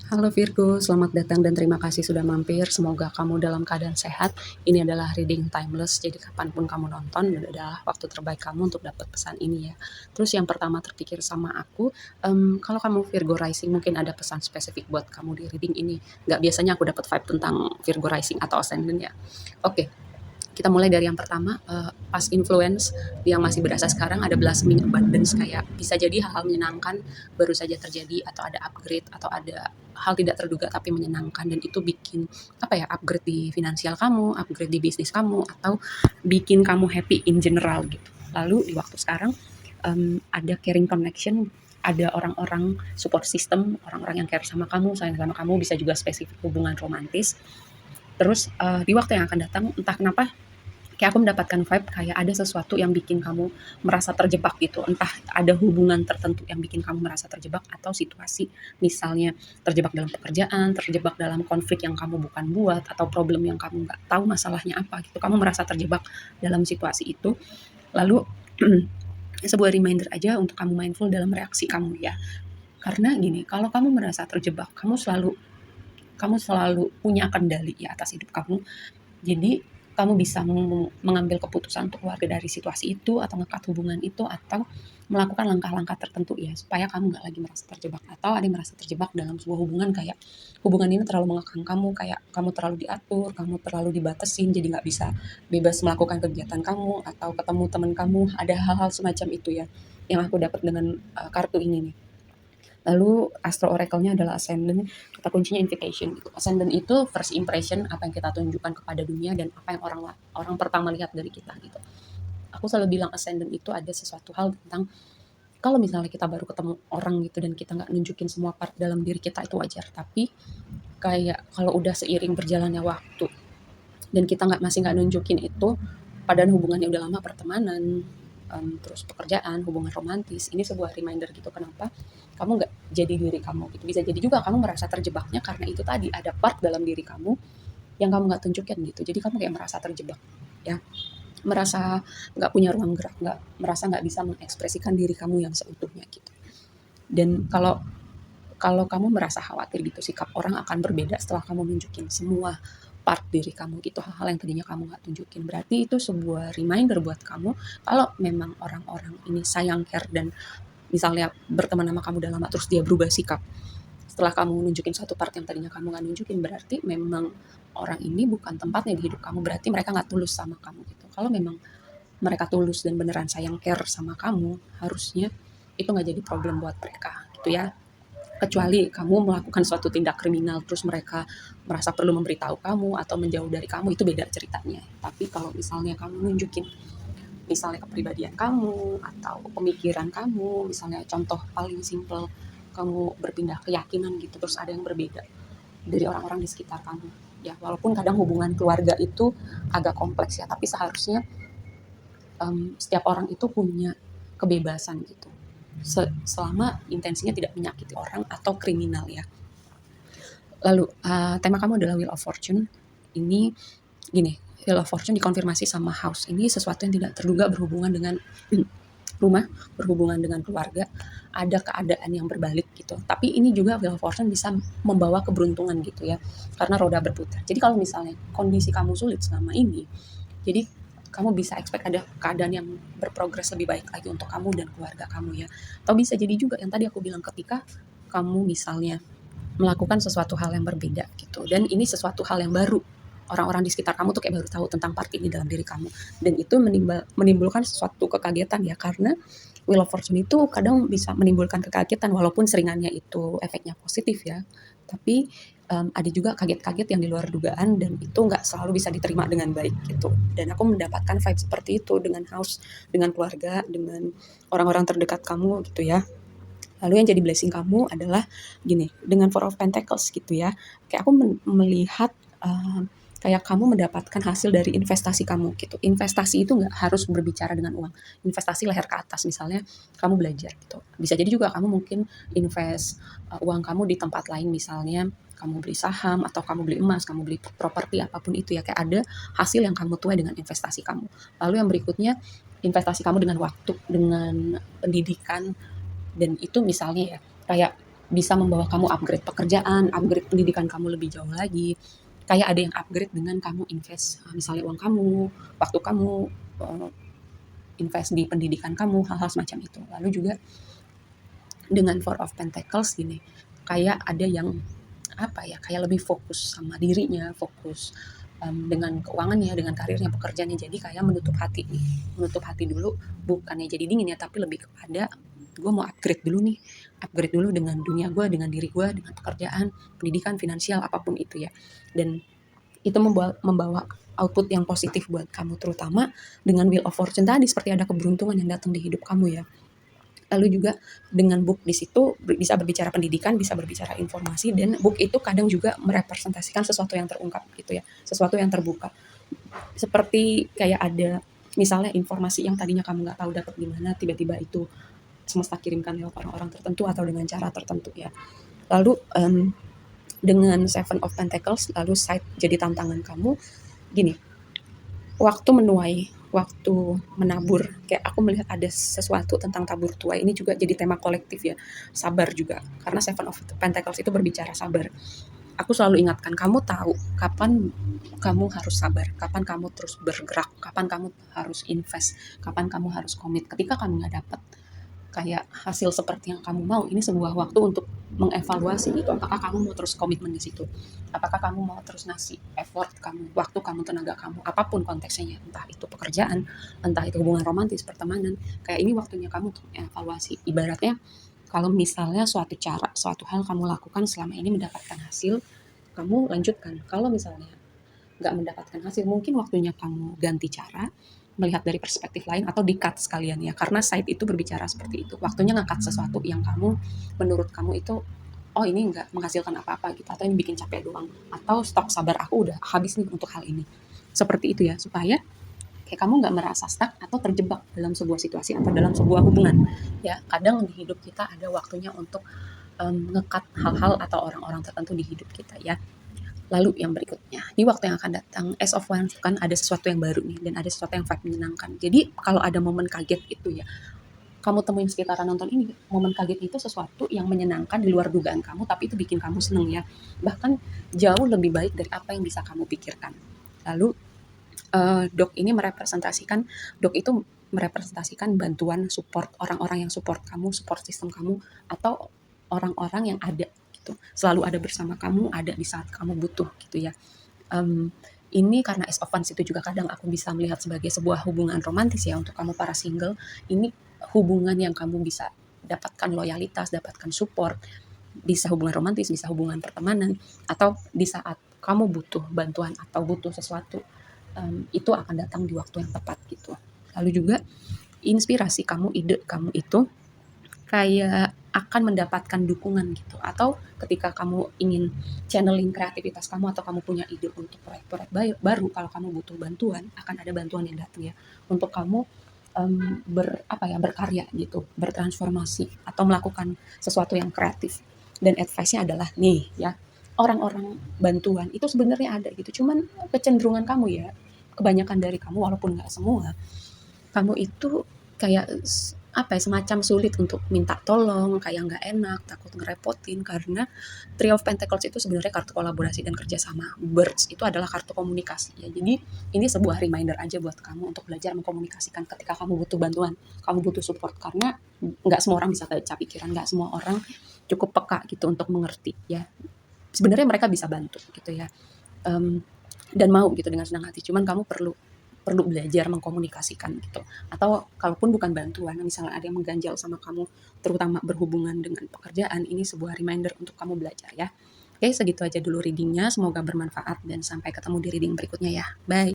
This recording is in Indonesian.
Halo Virgo, selamat datang dan terima kasih sudah mampir. Semoga kamu dalam keadaan sehat. Ini adalah reading timeless, jadi kapanpun kamu nonton, ini adalah waktu terbaik kamu untuk dapat pesan ini ya. Terus yang pertama terpikir sama aku, kalau kamu Virgo rising mungkin ada pesan spesifik buat kamu di reading ini. Nggak biasanya aku dapat vibe tentang Virgo rising atau ascendant ya. Oke, kita mulai dari yang pertama, past influence yang masih berasa sekarang ada blossoming abundance, kayak bisa jadi hal-hal menyenangkan baru saja terjadi atau ada upgrade atau ada hal tidak terduga tapi menyenangkan, dan itu bikin apa ya, upgrade di finansial kamu, upgrade di bisnis kamu, atau bikin kamu happy in general gitu. Lalu di waktu sekarang ada caring connection, ada orang-orang support system, orang-orang yang care sama kamu, sayang sama kamu, bisa juga spesifik hubungan romantis. Terus di waktu yang akan datang entah kenapa kayak aku mendapatkan vibe kayak ada sesuatu yang bikin kamu merasa terjebak gitu. Entah ada hubungan tertentu yang bikin kamu merasa terjebak atau situasi, misalnya terjebak dalam pekerjaan, terjebak dalam konflik yang kamu bukan buat, atau problem yang kamu nggak tahu masalahnya apa gitu. Kamu merasa terjebak dalam situasi itu. Lalu sebuah reminder aja untuk kamu mindful dalam reaksi kamu ya. Karena gini, kalau kamu merasa terjebak, kamu selalu punya kendali ya atas hidup kamu. Jadi kamu bisa mengambil keputusan untuk keluar dari situasi itu, atau ngekat hubungan itu, atau melakukan langkah-langkah tertentu ya supaya kamu nggak lagi merasa terjebak, atau ada yang merasa terjebak dalam sebuah hubungan, kayak hubungan ini terlalu mengekang kamu, kayak kamu terlalu diatur, kamu terlalu dibatasin, jadi nggak bisa bebas melakukan kegiatan kamu atau ketemu teman kamu. Ada hal-hal semacam itu ya yang aku dapat dengan kartu ini nih. Lalu Astro Oracle-nya adalah Ascendant, kata kuncinya invitation gitu. Ascendant itu first impression, apa yang kita tunjukkan kepada dunia dan apa yang orang orang pertama lihat dari kita gitu. Aku selalu bilang Ascendant itu ada sesuatu hal tentang kalau misalnya kita baru ketemu orang gitu dan kita nggak nunjukin semua part dalam diri kita, itu wajar. Tapi kayak kalau udah seiring berjalannya waktu dan kita masih nggak nunjukin itu, padahal hubungannya udah lama, pertemanan, terus pekerjaan, hubungan romantis, ini sebuah reminder gitu kenapa kamu nggak jadi diri kamu gitu. Bisa jadi juga kamu merasa terjebaknya karena itu tadi, ada part dalam diri kamu yang kamu nggak tunjukin gitu. Jadi kamu kayak merasa terjebak ya, merasa nggak punya ruang gerak, merasa nggak bisa mengekspresikan diri kamu yang seutuhnya gitu. Dan kalau kalau kamu merasa khawatir gitu, sikap orang akan berbeda setelah kamu nunjukin semua part diri kamu gitu, hal-hal yang tadinya kamu nggak tunjukin. Berarti itu sebuah reminder buat kamu kalau memang orang-orang ini sayang, care, dan misalnya berteman sama kamu udah lama terus dia berubah sikap setelah kamu nunjukin satu part yang tadinya kamu nggak nunjukin, berarti memang orang ini bukan tempatnya di hidup kamu, berarti mereka nggak tulus sama kamu gitu. Kalau memang mereka tulus dan beneran sayang, care sama kamu, harusnya itu nggak jadi problem buat mereka gitu ya. Kecuali kamu melakukan suatu tindak kriminal terus mereka merasa perlu memberitahu kamu atau menjauh dari kamu, itu beda ceritanya. Tapi kalau misalnya kamu nunjukin misalnya kepribadian kamu atau pemikiran kamu, misalnya contoh paling simple, kamu berpindah keyakinan gitu terus ada yang berbeda dari orang-orang di sekitar kamu ya. Walaupun kadang hubungan keluarga itu agak kompleks ya, tapi seharusnya setiap orang itu punya kebebasan gitu, selama intensinya tidak menyakiti orang atau kriminal ya. Lalu tema kamu adalah Wheel of Fortune. Ini gini, Wheel of Fortune dikonfirmasi sama house. Ini sesuatu yang tidak terduga berhubungan dengan rumah, berhubungan dengan keluarga, ada keadaan yang berbalik gitu. Tapi ini juga Wheel of Fortune bisa membawa keberuntungan gitu ya, karena roda berputar. Jadi kalau misalnya kondisi kamu sulit selama ini, jadi kamu bisa expect ada keadaan yang berprogres lebih baik lagi untuk kamu dan keluarga kamu ya. Atau bisa jadi juga yang tadi aku bilang, ketika kamu misalnya melakukan sesuatu hal yang berbeda gitu, dan ini sesuatu hal yang baru, orang-orang di sekitar kamu tuh kayak baru tahu tentang part ini dalam diri kamu, dan itu menimbulkan sesuatu kekagetan ya, karena Wheel of Fortune itu kadang bisa menimbulkan kekagetan walaupun seringannya itu efeknya positif ya, tapi ada juga kaget-kaget yang di luar dugaan dan itu nggak selalu bisa diterima dengan baik gitu. Dan aku mendapatkan vibe seperti itu dengan house, dengan keluarga, dengan orang-orang terdekat kamu gitu ya. Lalu yang jadi blessing kamu adalah gini, dengan Four of Pentacles gitu ya. Kayak aku melihat kayak kamu mendapatkan hasil dari investasi kamu gitu. Investasi itu nggak harus berbicara dengan uang. Investasi leher ke atas, misalnya kamu belajar gitu. Bisa jadi juga kamu mungkin invest uang kamu di tempat lain, misalnya kamu beli saham atau kamu beli emas, kamu beli properti, apapun itu ya. Kayak ada hasil yang kamu tuai dengan investasi kamu. Lalu yang berikutnya, investasi kamu dengan waktu, dengan pendidikan, dan itu misalnya ya kayak bisa membawa kamu upgrade pekerjaan, upgrade pendidikan kamu lebih jauh lagi. Kayak ada yang upgrade dengan kamu invest, misalnya uang kamu, waktu kamu, eee, invest di pendidikan kamu, hal-hal semacam itu. Lalu juga dengan Four of Pentacles gini, kayak ada yang apa ya, kayak lebih fokus sama dirinya, fokus dengan keuangannya, dengan karirnya, pekerjaannya. Jadi kayak menutup hati nih, menutup hati dulu, bukannya jadi dingin ya, tapi lebih kepada gue mau upgrade dulu nih, upgrade dulu dengan dunia gue, dengan diri gue, dengan pekerjaan, pendidikan, finansial, apapun itu ya. Dan itu membawa output yang positif buat kamu, terutama dengan Wheel of Fortune tadi, seperti ada keberuntungan yang datang di hidup kamu ya. Lalu juga dengan book di situ bisa berbicara pendidikan, bisa berbicara informasi, dan book itu kadang juga merepresentasikan sesuatu yang terungkap gitu ya, sesuatu yang terbuka. Seperti kayak ada misalnya informasi yang tadinya kamu nggak tahu dapat di mana, tiba-tiba itu semesta kirimkan lewat orang-orang tertentu atau dengan cara tertentu ya. Lalu dengan Seven of Pentacles, lalu side jadi tantangan kamu gini, waktu menuai, waktu menabur, kayak aku melihat ada sesuatu tentang tabur tuai, ini juga jadi tema kolektif ya, sabar juga, karena Seven of Pentacles itu berbicara sabar. Aku selalu ingatkan, kamu tahu kapan kamu harus sabar, kapan kamu terus bergerak, kapan kamu harus invest, kapan kamu harus komit. Ketika kamu nggak dapat kayak hasil seperti yang kamu mau, ini sebuah waktu untuk mengevaluasi itu, apakah kamu mau terus komitmen di situ, apakah kamu mau terus ngasih effort kamu, waktu kamu, tenaga kamu, apapun konteksnya, entah itu pekerjaan, entah itu hubungan romantis, pertemanan. Kayak ini waktunya kamu untuk evaluasi. Ibaratnya kalau misalnya suatu cara, suatu hal kamu lakukan selama ini mendapatkan hasil, kamu lanjutkan. Kalau misalnya nggak mendapatkan hasil, mungkin waktunya kamu ganti cara, melihat dari perspektif lain, atau di-cut sekalian ya, karena side itu berbicara seperti itu. Waktunya nge-cut sesuatu yang kamu, menurut kamu itu, oh ini nggak menghasilkan apa-apa gitu, atau ini bikin capek doang, atau stok sabar aku udah habis nih untuk hal ini. Seperti itu ya, supaya kayak kamu nggak merasa stuck atau terjebak dalam sebuah situasi atau dalam sebuah hubungan. Ya, kadang di hidup kita ada waktunya untuk nge-cut hal-hal atau orang-orang tertentu di hidup kita ya. Lalu yang berikutnya, di waktu yang akan datang, Ace of Wands kan ada sesuatu yang baru nih, dan ada sesuatu yang vibe menyenangkan. Jadi kalau ada momen kaget itu ya, kamu temuin sekitaran nonton ini, momen kaget itu sesuatu yang menyenangkan di luar dugaan kamu, tapi itu bikin kamu seneng ya. Bahkan jauh lebih baik dari apa yang bisa kamu pikirkan. Lalu dok ini merepresentasikan, dok itu merepresentasikan bantuan, support, orang-orang yang support kamu, support sistem kamu, atau orang-orang yang ada gitu, selalu ada bersama kamu, ada di saat kamu butuh gitu ya. Mmm, ini karena Ace of Wands itu juga kadang aku bisa melihat sebagai sebuah hubungan romantis ya, untuk kamu para single, ini hubungan yang kamu bisa dapatkan loyalitas, dapatkan support, bisa hubungan romantis, bisa hubungan pertemanan, atau di saat kamu butuh bantuan atau butuh sesuatu, itu akan datang di waktu yang tepat gitu. Lalu juga inspirasi kamu, ide kamu itu kayak akan mendapatkan dukungan gitu, atau ketika kamu ingin channeling kreativitas kamu, atau kamu punya ide untuk proyek-proyek baru, kalau kamu butuh bantuan, akan ada bantuan yang datang ya, untuk kamu apa ya, berkarya gitu, bertransformasi atau melakukan sesuatu yang kreatif. Dan advice-nya adalah nih ya, orang-orang bantuan itu sebenarnya ada gitu, cuman kecenderungan kamu ya, kebanyakan dari kamu, walaupun nggak semua, kamu itu kayak apa ya, semacam sulit untuk minta tolong, kayak nggak enak, takut ngerepotin, karena Three of Pentacles itu sebenarnya kartu kolaborasi dan kerjasama. Birds itu adalah kartu komunikasi ya. Jadi ini sebuah reminder aja buat kamu untuk belajar mengkomunikasikan ketika kamu butuh bantuan, kamu butuh support, karena nggak semua orang bisa baca pikiran, nggak semua orang cukup peka gitu untuk mengerti ya. Sebenarnya mereka bisa bantu gitu ya. Em, dan mau gitu dengan senang hati. Cuman kamu perlu perlu belajar mengkomunikasikan gitu. Atau kalaupun bukan bantuan, misalnya ada yang mengganjal sama kamu, terutama berhubungan dengan pekerjaan, ini sebuah reminder untuk kamu belajar ya. Oke, segitu aja dulu readingnya. Semoga bermanfaat dan sampai ketemu di reading berikutnya ya. Bye.